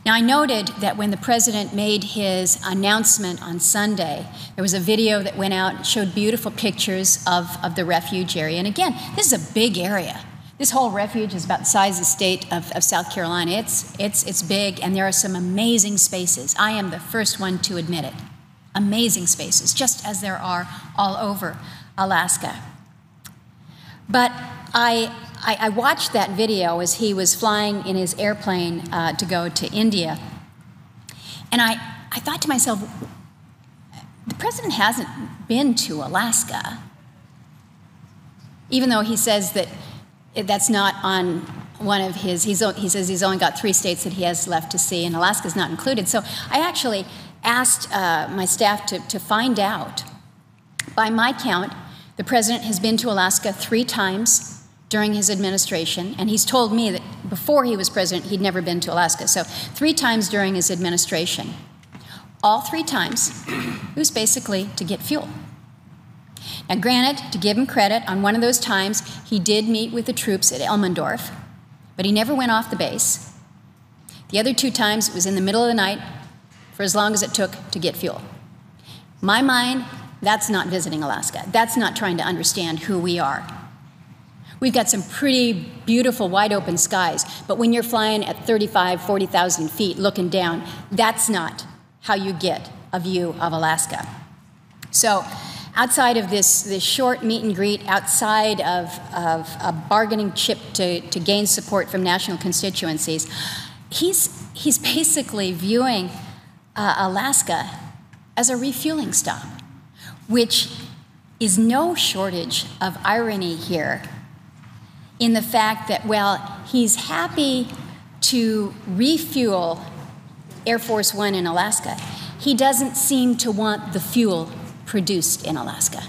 Now, I noted that when the president made his announcement on Sunday, there was a video that went out and showed beautiful pictures of the refuge area. And again, this is a big area. This whole refuge is about the size of the state of South Carolina. It's big, and there are some amazing spaces. I am the first one to admit it. Amazing spaces, just as there are all over Alaska. But I watched that video as he was flying in his airplane to go to India. And I thought to myself, the president hasn't been to Alaska, even though he says that that's not on one of his, he says he's only got 3 states that he has left to see, and Alaska's not included. So I actually asked my staff to find out. By my count, the president has been to Alaska 3 times during his administration, and he's told me that before he was president, he'd never been to Alaska. So 3 times during his administration. All 3 times, it was basically to get fuel. Now, granted, to give him credit, on one of those times, he did meet with the troops at Elmendorf, but he never went off the base. The other 2 times, it was in the middle of the night for as long as it took to get fuel. In my mind, that's not visiting Alaska. That's not trying to understand who we are. We've got some pretty beautiful wide open skies, but when you're flying at 35, 40,000 feet looking down, that's not how you get a view of Alaska. So outside of this short meet and greet, outside of a bargaining chip to gain support from national constituencies, he's basically viewing Alaska as a refueling stop, which is no shortage of irony here in the fact that, well, he's happy to refuel Air Force One in Alaska. He doesn't seem to want the fuel produced in Alaska.